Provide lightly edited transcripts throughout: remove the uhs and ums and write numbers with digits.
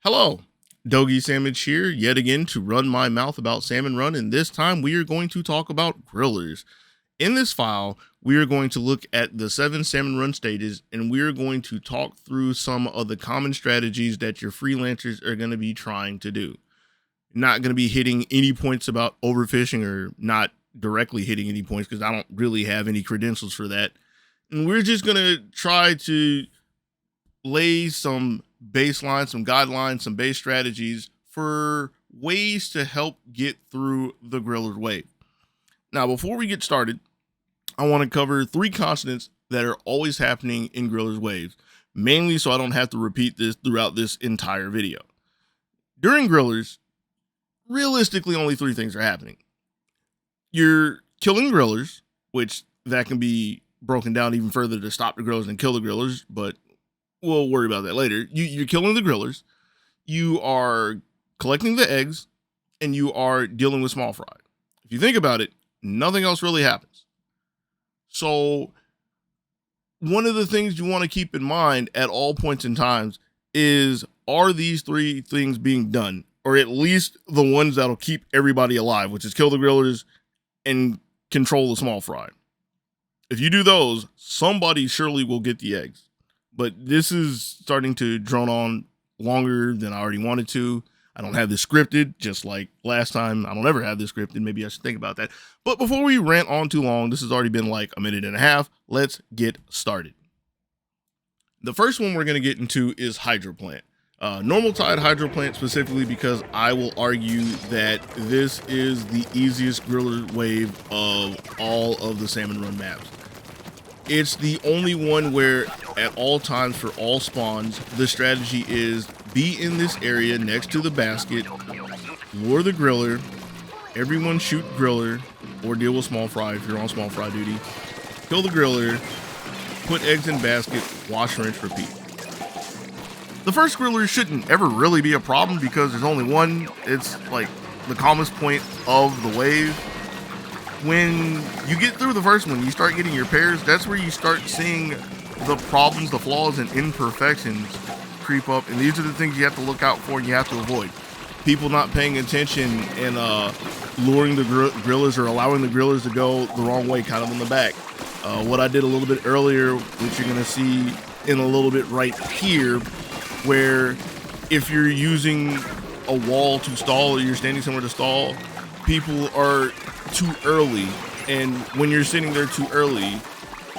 Hello, Dogysamich here, yet again to run my mouth about Salmon Run, and this time we are going to talk about grillers. In this file, we are going to look at the 7 Salmon Run stages, and we are going to talk through some of the common strategies that your freelancers are going to be trying to do. Not going to be hitting any points about overfishing, or not directly hitting any points, because I don't really have any credentials for that. And we're just going to try to lay some baseline, some guidelines, some base strategies for ways to help get through the griller wave. Now, before we get started, I want to cover 3 constants that are always happening in grillers waves, mainly so I don't have to repeat this throughout this entire video. During grillers, realistically, only 3 things are happening. You're killing grillers, which that can be broken down even further to stop the grillers and kill the grillers, but we'll worry about that later. You're killing the grillers, you are collecting the eggs, and you are dealing with small fry. If you think about it, nothing else really happens. So one of the things you want to keep in mind at all points in times is, are these 3 things being done? Or at least the ones that'll keep everybody alive, which is kill the grillers and control the small fry. If you do those, somebody surely will get the eggs. But this is starting to drone on longer than I already wanted to. I don't have this scripted, just like last time. I don't ever have this scripted. Maybe I should think about that. But before we rant on too long, this has already been like a minute and a half. Let's get started. The first one we're going to get into is Hydroplant. Normal tide Hydroplant specifically, because I will argue that this is the easiest griller wave of all of the Salmon Run maps. It's the only one where at all times for all spawns, the strategy is be in this area next to the basket, lure the griller, everyone shoot griller or deal with small fry if you're on small fry duty, kill the griller, put eggs in basket, wash, rinse, repeat. The first griller shouldn't ever really be a problem because there's only one. It's like the calmest point of the wave. When you get through the first one, you start getting your pairs, that's where you start seeing the problems, the flaws, and imperfections creep up. And these are the things you have to look out for and you have to avoid. People not paying attention and luring the grillers or allowing the grillers to go the wrong way, kind of on the back. What I did a little bit earlier, which you're going to see in a little bit right here, where if you're using a wall to stall or you're standing somewhere to stall, people are too early, and when you're sitting there too early,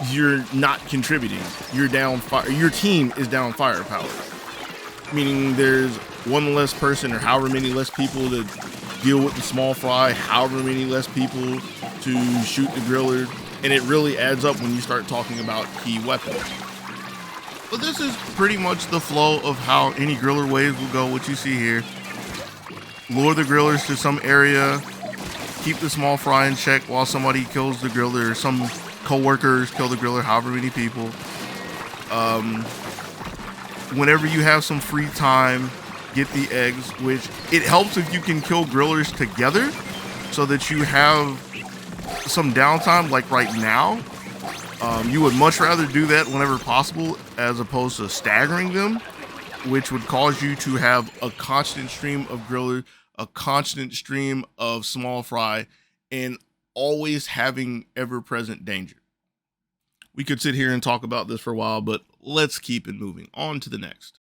you're not contributing. You're down fire. Your team is down firepower, meaning there's one less person or however many less people to deal with the small fry, however many less people to shoot the griller, and it really adds up when you start talking about key weapons. But this is pretty much the flow of how any griller wave will go. What you see here: lure the grillers to some area, keep the small fry in check while somebody kills the griller, or some co-workers kill the griller, however many people. Whenever you have some free time, get the eggs, which it helps if you can kill grillers together so that you have some downtime, like right now. You would much rather do that whenever possible as opposed to staggering them, which would cause you to have a constant stream of grillers, a constant stream of small fry, and always having ever-present danger. We could sit here and talk about this for a while, but let's keep it moving on to the next.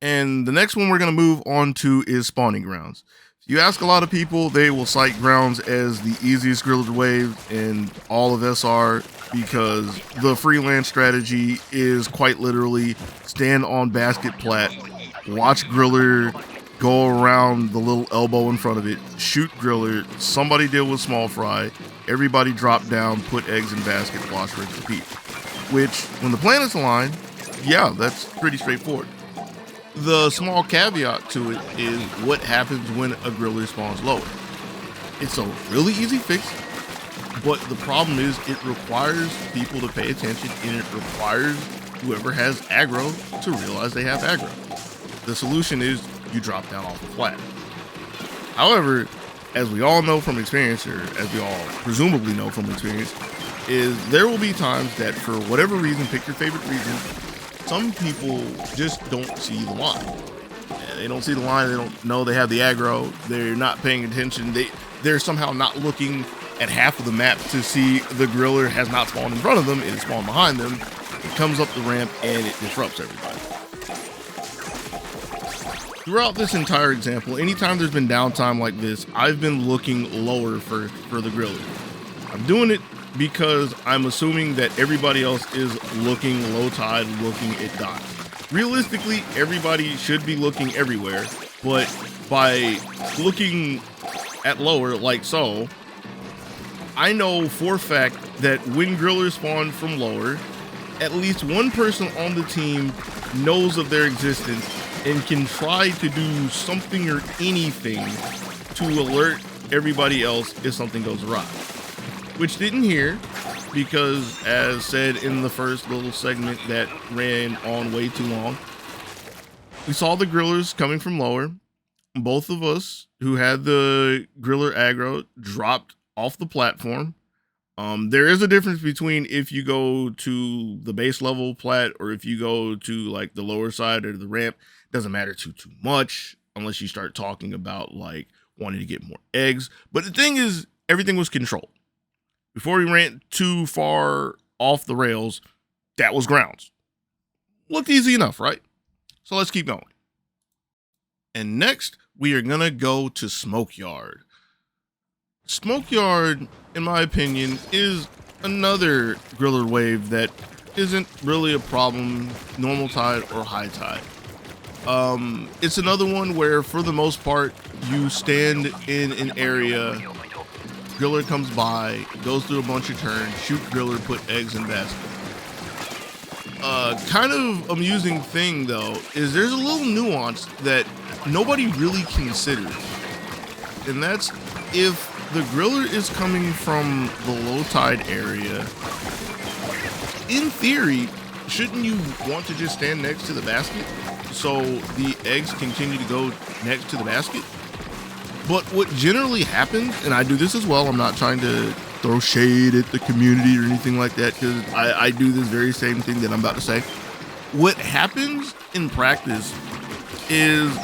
And the next one we're going to move on to is spawning grounds. If you ask a lot of people, they will cite grounds as the easiest griller wave in all of SR, because the freelance strategy is quite literally stand on basket plat, watch griller go around the little elbow in front of it, shoot griller, somebody deal with small fry, everybody drop down, put eggs in basket, wash, rinse, repeat. Which, when the planets align, yeah, that's pretty straightforward. The small caveat to it is what happens when a griller spawns lower. It's a really easy fix, but the problem is it requires people to pay attention, and it requires whoever has aggro to realize they have aggro. The solution is you drop down off the flat. However, as we all know from experience, or as we all presumably know from experience, is there will be times that for whatever reason, pick your favorite reason, some people just don't see the line. They don't see the line. They don't know they have the aggro. They're not paying attention. They're somehow not looking at half of the map to see the griller has not spawned in front of them. It is spawned behind them. It comes up the ramp and it disrupts everybody. Throughout this entire example, anytime there's been downtime like this, I've been looking lower for the griller. I'm doing it because I'm assuming that everybody else is looking low tide, looking at dots. Realistically, everybody should be looking everywhere, but by looking at lower like so, I know for a fact that when grillers spawn from lower, at least one person on the team knows of their existence and can try to do something or anything to alert everybody else if something goes awry. Which didn't hear, because as said in the first little segment that ran on way too long, we saw the grillers coming from lower. Both of us who had the griller aggro dropped off the platform. There is a difference between if you go to the base level plat or if you go to like the lower side or the ramp. Doesn't matter too much unless you start talking about like wanting to get more eggs. But the thing is, everything was controlled. Before we ran too far off the rails, that was grounds. Looked easy enough, right? So let's keep going. And next, we are gonna go to Smokeyard. Smokeyard, in my opinion, is another griller wave that isn't really a problem, normal tide or high tide. It's another one where, for the most part, you stand in an area, griller comes by, goes through a bunch of turns, shoot griller, put eggs in basket. Kind of amusing thing, though, is there's a little nuance that nobody really considers. And that's if the griller is coming from the low tide area, in theory, shouldn't you want to just stand next to the basket so the eggs continue to go next to the basket? But what generally happens, and I do this as well, I'm not trying to throw shade at the community or anything like that, because I do this very same thing that I'm about to say. What happens in practice is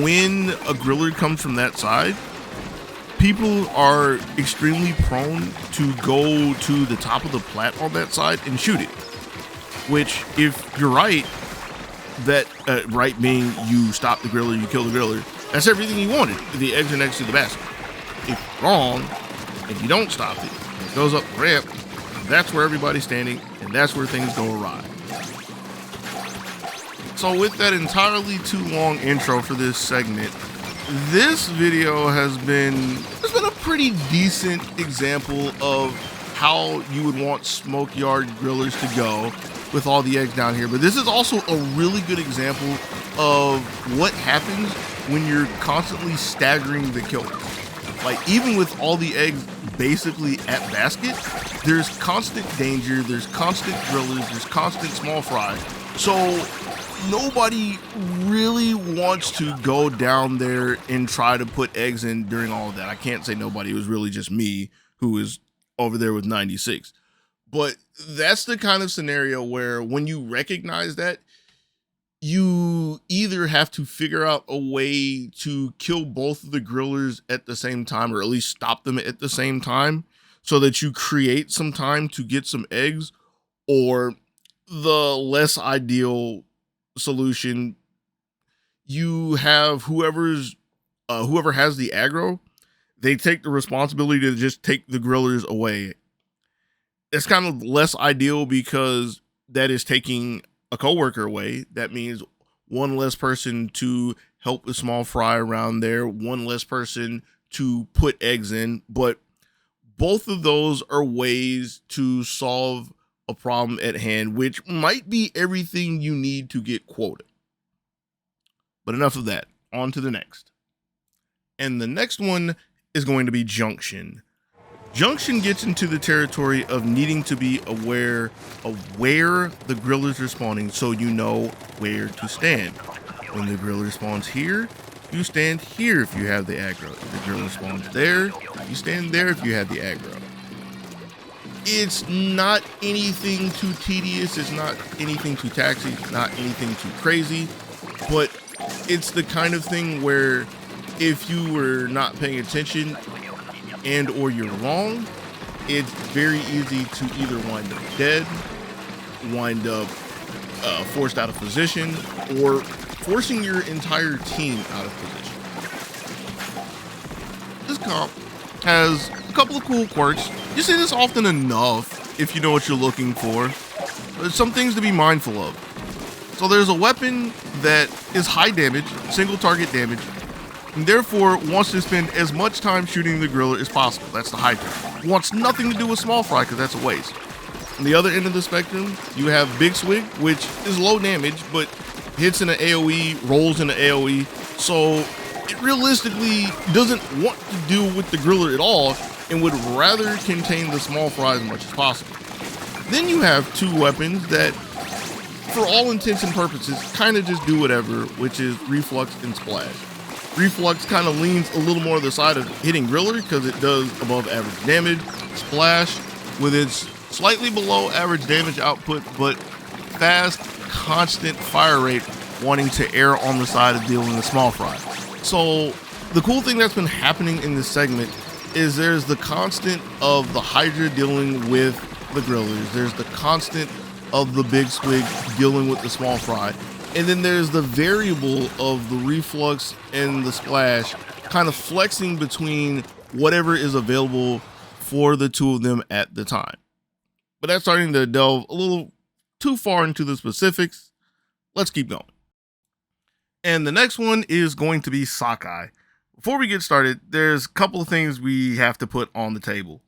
when a griller comes from that side, people are extremely prone to go to the top of the plat on that side and shoot it. Which, if you're right, that right being you stop the griller, you kill the griller, that's everything you wanted. The eggs are next to the basket. If you're wrong, if you don't stop it, it goes up the ramp, that's where everybody's standing, and that's where things go awry. So with that entirely too long intro for this segment, this video has been a pretty decent example of how you would want Smokeyard grillers to go with all the eggs down here. But this is also a really good example of what happens when you're constantly staggering the kills. Like, even with all the eggs basically at basket, there's constant danger, there's constant grillers, there's constant small fry. So nobody really wants to go down there and try to put eggs in during all of that. I can't say nobody. It was really just me who is over there with 96. But that's the kind of scenario where when you recognize that, you either have to figure out a way to kill both of the grillers at the same time, or at least stop them at the same time, so that you create some time to get some eggs, or the less ideal solution, you have whoever has the aggro, they take the responsibility to just take the grillers away. It's kind of less ideal because that is taking a coworker away. That means one less person to help the small fry around there, one less person to put eggs in. But both of those are ways to solve a problem at hand, which might be everything you need to get quota. But enough of that. On to the next. And the next one is going to be Junction. Junction gets into the territory of needing to be aware of where the grillers are spawning, so you know where to stand. When the griller spawns here, you stand here if you have the aggro. If the griller spawns there, you stand there if you have the aggro. It's not anything too tedious, it's not anything too taxing, it's not anything too crazy, but it's the kind of thing where if you were not paying attention and or you're wrong, it's very easy to either wind up dead, wind up forced out of position, or forcing your entire team out of position. This comp has a couple of cool quirks. You see this often enough if you know what you're looking for. There's some things to be mindful of. So there's a weapon that is high damage, single target damage, and therefore wants to spend as much time shooting the griller as possible. That's the Hydra. Wants nothing to do with small fry because that's a waste. On the other end of the spectrum, you have Big Swig, which is low damage, but hits in an AoE, rolls in an AoE, so it realistically doesn't want to deal with the griller at all and would rather contain the small fry as much as possible. Then you have two weapons that, for all intents and purposes, kind of just do whatever, which is Reflux and Splash. Reflux kind of leans a little more to the side of hitting griller because it does above average damage. Splash, with its slightly below average damage output, but fast, constant fire rate, wanting to err on the side of dealing with small fry. So the cool thing that's been happening in this segment is there's the constant of the Hydra dealing with the grillers. There's the constant of the Big Swig dealing with the small fry. And then there's the variable of the Reflux and the Splash kind of flexing between whatever is available for the two of them at the time. But that's starting to delve a little too far into the specifics. Let's keep going. And the next one is going to be Sockeye. Before we get started, there's a couple of things we have to put on the table.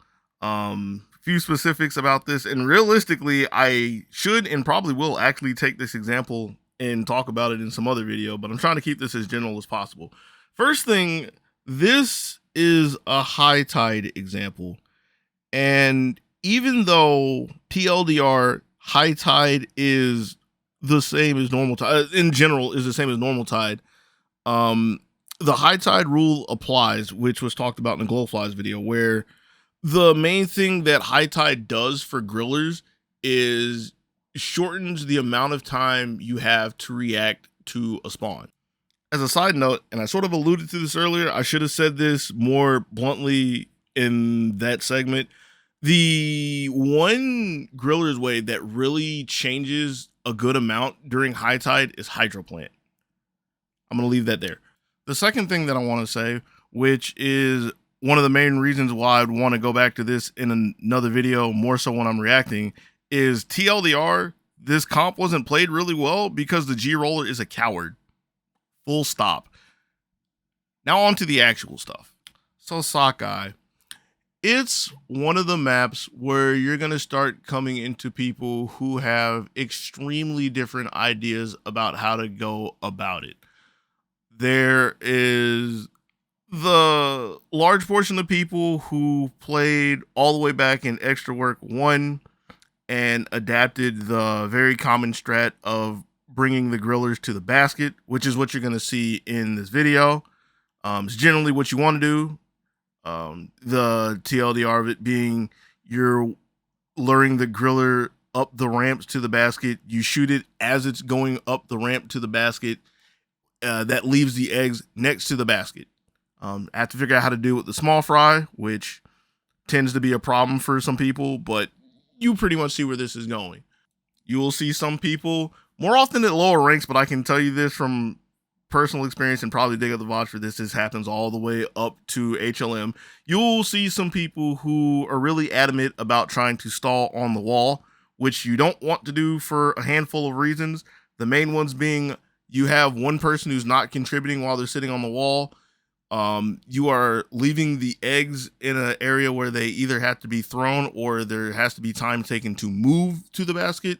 Few specifics about this, and realistically, I should and probably will actually take this example and talk about it in some other video, but I'm trying to keep this as general as possible. First thing, this is a high tide example, and even though TLDR high tide is the same as normal tide, in general is the same as normal tide, the high tide rule applies, which was talked about in the Glowflies video, where the main thing that high tide does for grillers is shortens the amount of time you have to react to a spawn. As a side note, and I sort of alluded to this earlier, I should have said this more bluntly in that segment. The one griller's way that really changes a good amount during high tide is Hydroplant. I'm going to leave that there. The second thing that I want to say, which is one of the main reasons why I'd want to go back to this in another video, more so when I'm reacting, is TLDR, this comp wasn't played really well because the G-Roller is a coward. Full stop. Now on to the actual stuff. So Sockeye, it's one of the maps where you're going to start coming into people who have extremely different ideas about how to go about it. There is the large portion of people who played all the way back in Extra Work 1 and adapted the very common strat of bringing the grillers to the basket, which is what you're going to see in this video. It's generally what you want to do. The TLDR of it being you're luring the griller up the ramps to the basket. You shoot it as it's going up the ramp to the basket. That leaves the eggs next to the basket. I have to figure out how to do it with the small fry, which tends to be a problem for some people, but you pretty much see where this is going. You will see some people more often at lower ranks, but I can tell you this from personal experience and probably dig up the VOD for this. This happens all the way up to HLM. You'll see some people who are really adamant about trying to stall on the wall, which you don't want to do for a handful of reasons. The main ones being you have one person who's not contributing while they're sitting on the wall. You are leaving the eggs in an area where they either have to be thrown or there has to be time taken to move to the basket.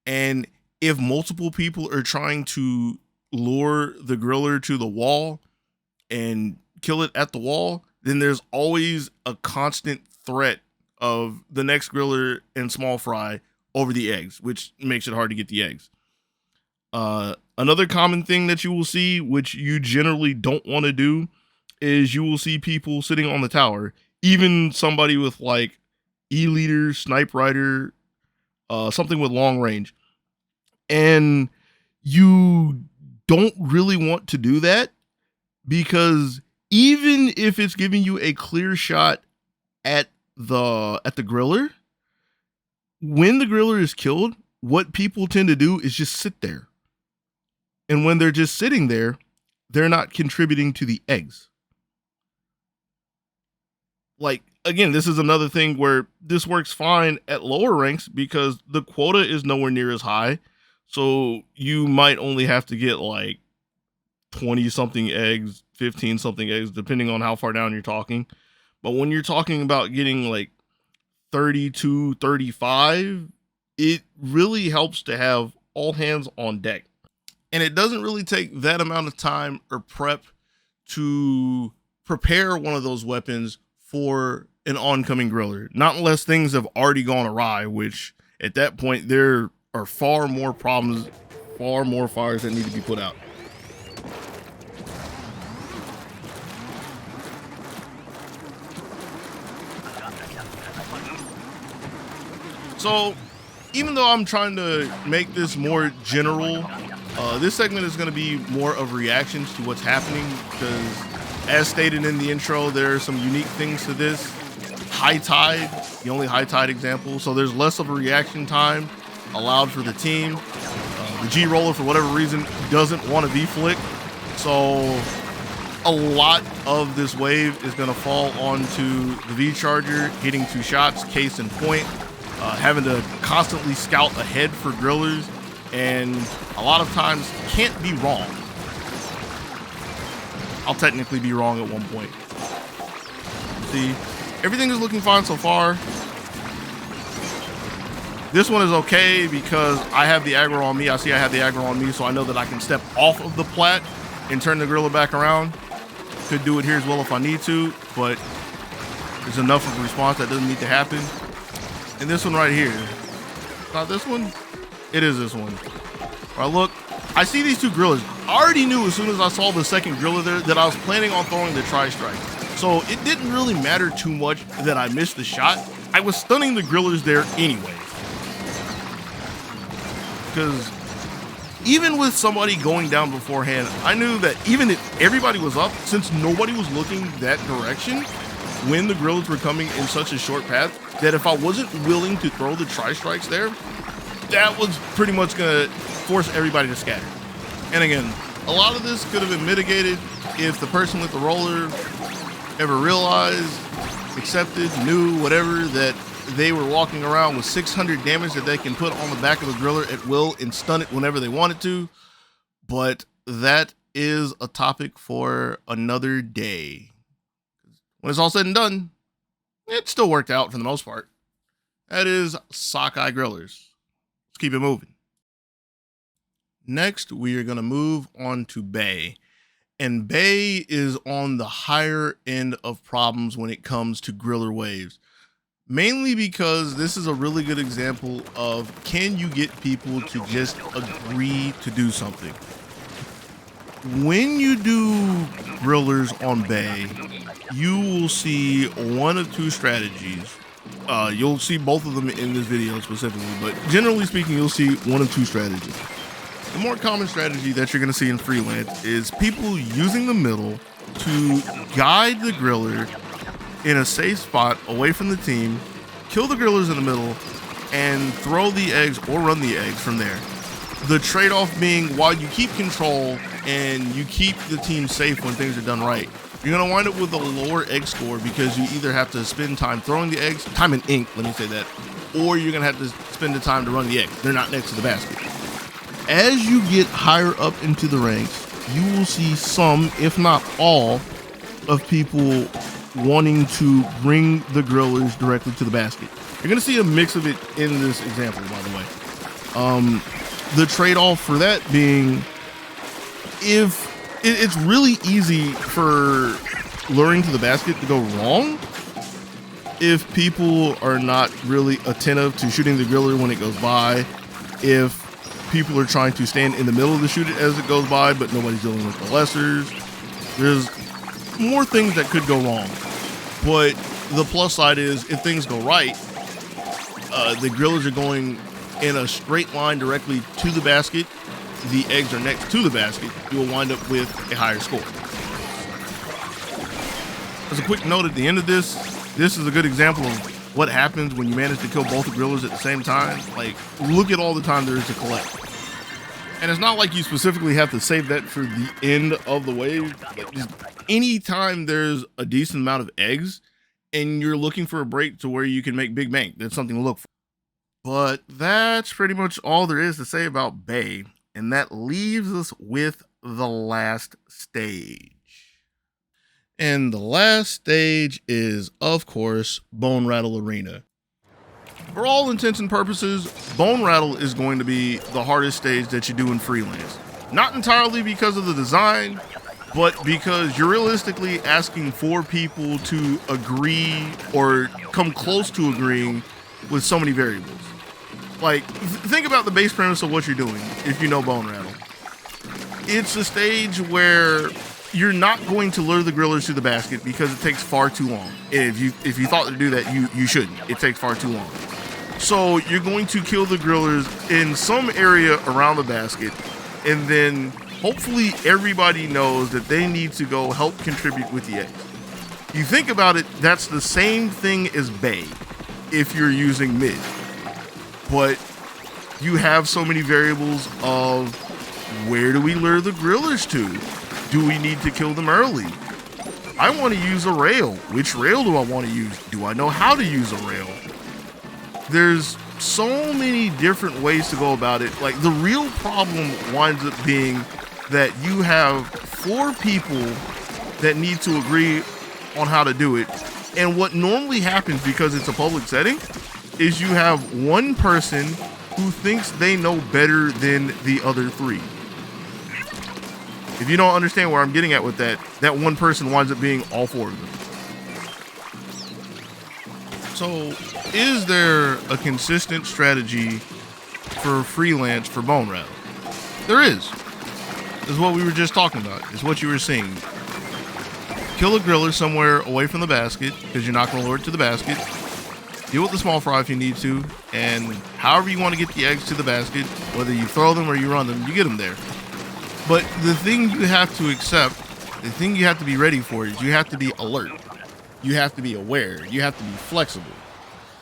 And if multiple people are trying to lure the griller to the wall and kill it at the wall, then there's always a constant threat of the next griller and small fry over the eggs, which makes it hard to get the eggs. Another common thing that you will see, which you generally don't want to do, is you will see people sitting on the tower, even somebody with like E-leader, snipe rider, something with long range. And you don't really want to do that, because even if it's giving you a clear shot at the griller, when the griller is killed, what people tend to do is just sit there. And when they're just sitting there, they're not contributing to the eggs. Like, again, this is another thing where this works fine at lower ranks because the quota is nowhere near as high. So you might only have to get like 20 something eggs, 15 something eggs, depending on how far down you're talking. But when you're talking about getting like 32, 35, it really helps to have all hands on deck. And it doesn't really take that amount of time or prep to prepare one of those weapons for an oncoming griller. Not unless things have already gone awry, which at that point there are far more problems, far more fires that need to be put out. So even though I'm trying to make this more general, this segment is going to be more of reactions to what's happening, because as stated in the intro, there are some unique things to this. High tide, the only high tide example, so there's less of a reaction time allowed for the team. The G roller, for whatever reason, doesn't want to V-flick, so a lot of this wave is going to fall onto the V-charger, hitting 2 shots, case in point, having to constantly scout ahead for grillers, and a lot of times can't be wrong. I'll technically be wrong at one point. See, everything is looking fine so far. This one is okay because I have the aggro on me. I see I have the aggro on me, so I know that I can step off of the plat and turn the griller back around. Could do it here as well if I need to, but there's enough of a response that doesn't need to happen. And this one right here, not this one, it is this one. Where I look, I see these 2 grillers. I already knew as soon as I saw the second griller there that I was planning on throwing the tri-strike. So it didn't really matter too much that I missed the shot. I was stunning the grillers there anyway. Because even with somebody going down beforehand, I knew that even if everybody was up, since nobody was looking that direction, when the grillers were coming in such a short path, that if I wasn't willing to throw the tri-strikes there, that was pretty much gonna force everybody to scatter. And again, a lot of this could have been mitigated if the person with the roller ever realized, accepted, knew, whatever, that they were walking around with 600 damage that they can put on the back of the griller at will and stun it whenever they wanted to. But that is a topic for another day. When it's all said and done, it still worked out for the most part. That is Sockeye Grillers. Let's keep it moving. Next, we are going to move on to Bay. And Bay is on the higher end of problems when it comes to griller waves. Mainly because this is a really good example of, can you get people to just agree to do something? When you do grillers on Bay, you will see one of 2 strategies. You'll see both of them in this video specifically, but generally speaking, you'll see one of 2 strategies. The more common strategy that you're going to see in freelance is people using the middle to guide the griller in a safe spot away from the team, kill the grillers in the middle, and throw the eggs or run the eggs from there. The trade-off being, while you keep control and you keep the team safe when things are done right, you're going to wind up with a lower egg score because you either have to spend time throwing the eggs, time in ink, let me say that, or you're going to have to spend the time to run the eggs. They're not next to the basket. As you get higher up into the ranks, you will see some, if not all, of people wanting to bring the grillers directly to the basket. You're going to see a mix of it in this example, by the way. The trade-off for that being, if it's really easy for luring to the basket to go wrong if people are not really attentive to shooting the griller when it goes by, if people are trying to stand in the middle of the shoot it as it goes by, but nobody's dealing with the lessers. There's more things that could go wrong. But the plus side is, if things go right, the grillers are going in a straight line directly to the basket, the eggs are next to the basket, you will wind up with a higher score. As a quick note at the end of this is a good example of what happens when you manage to kill both the grillers at the same time. Like, look at all the time there is to collect. And it's not like you specifically have to save that for the end of the wave. Just anytime there's a decent amount of eggs and you're looking for a break to where you can make big bank, that's something to look for. But that's pretty much all there is to say about Bay. And that leaves us with the last stage. And the last stage is, of course, Bonerattle Arena. For all intents and purposes, Bonerattle is going to be the hardest stage that you do in freelance. Not entirely because of the design, but because you're realistically asking for people to agree or come close to agreeing with so many variables. Like, think about the base premise of what you're doing if you know Bonerattle. It's a stage where you're not going to lure the grillers to the basket because it takes far too long. If you thought to do that, you shouldn't. It takes far too long. So you're going to kill the grillers in some area around the basket, and then hopefully everybody knows that they need to go help contribute with the eggs. You think about it, that's the same thing as Bay if you're using mid. But you have so many variables of where do we lure the grillers to? Do we need to kill them early? I want to use a rail. Which rail do I want to use? Do I know how to use a rail? There's so many different ways to go about it. Like, the real problem winds up being that you have 4 people that need to agree on how to do it. And what normally happens, because it's a public setting, is you have one person who thinks they know better than the other 3. If you don't understand where I'm getting at with that, that one person winds up being all 4 of them. So, is there a consistent strategy for freelance for Bonerattle? There is. This is what we were just talking about. It's what you were seeing. Kill a griller somewhere away from the basket, because you're not going to lure it to the basket. Deal with the small fry if you need to, and however you want to get the eggs to the basket, whether you throw them or you run them, you get them there. But the thing you have to accept, the thing you have to be ready for is you have to be alert. You have to be aware. You have to be flexible.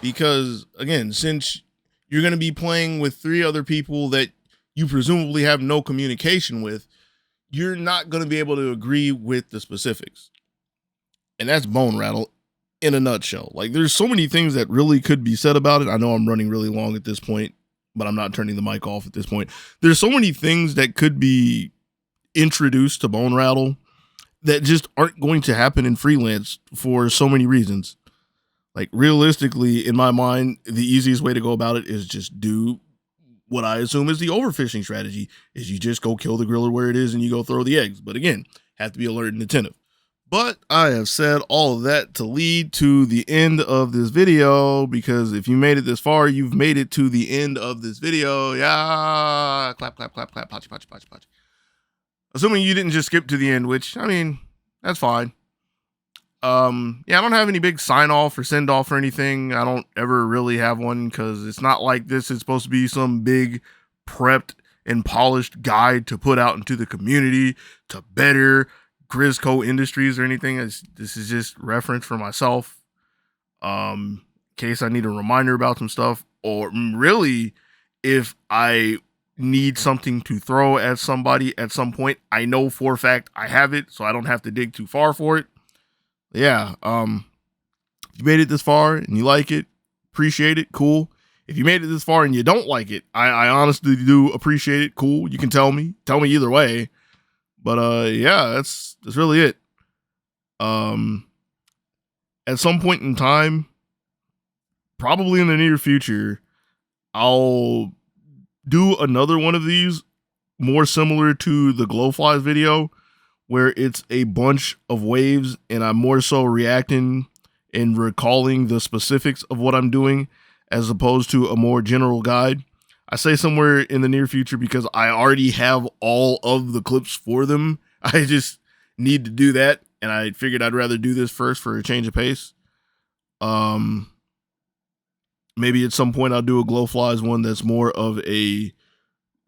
Because, again, since you're going to be playing with 3 other people that you presumably have no communication with, you're not going to be able to agree with the specifics. And that's Bonerattle in a nutshell. Like, there's so many things that really could be said about it. I know I'm running really long at this point, but I'm not turning the mic off at this point. There's so many things that could be introduced to Bonerattle that just aren't going to happen in freelance for so many reasons. Like, realistically, in my mind, the easiest way to go about it is just do what I assume is the overfishing strategy, is you just go kill the griller where it is and you go throw the eggs. But again, have to be alert and attentive. But I have said all of that to lead to the end of this video, because if you made it this far, you've made it to the end of this video. Yeah, clap, clap, clap, clap, pachi, pachi, pachi, pachi. Assuming you didn't just skip to the end, which, I mean, that's fine. Yeah, I don't have any big sign off or send off or anything. I don't ever really have one, because it's not like this is supposed to be some big prepped and polished guide to put out into the community to better Grisco Industries or anything. This is just reference for myself, in case I need a reminder about some stuff, or really if I need something to throw at somebody at some point, I know for a fact I have it, so I don't have to dig too far for it. Yeah, if you made it this far and you like it, appreciate it, cool. If you made it this far and you don't like it, I honestly do appreciate it, cool. You can tell me either way. But yeah, that's really it. At some point in time, probably in the near future, I'll do another one of these more similar to the Glowflies video, where it's a bunch of waves and I'm more so reacting and recalling the specifics of what I'm doing as opposed to a more general guide. I say somewhere in the near future because I already have all of the clips for them. I just need to do that, and I figured I'd rather do this first for a change of pace. Maybe at some point I'll do a Glowflies one that's more of a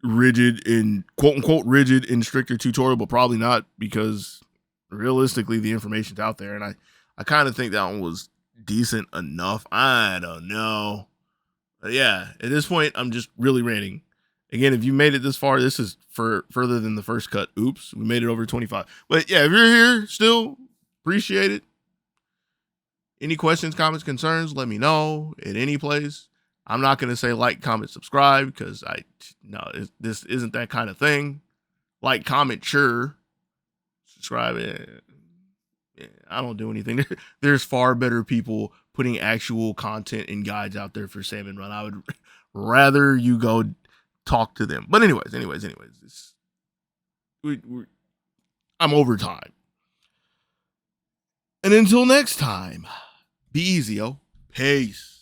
rigid and quote unquote rigid and stricter tutorial, but probably not, because realistically the information's out there, and I kind of think that one was decent enough. I don't know. But yeah, at this point, I'm just really ranting. Again, if you made it this far, this is further than the first cut. Oops, we made it over 25. But yeah, if you're here still, appreciate it. Any questions, comments, concerns, let me know at any place. I'm not going to say like, comment, subscribe, because this isn't that kind of thing. Like, comment, sure. Subscribe, I don't do anything. There's far better people putting actual content and guides out there for Salmon Run. I would rather you go talk to them. But anyways, I'm over time. And until next time, be easy, yo. Peace.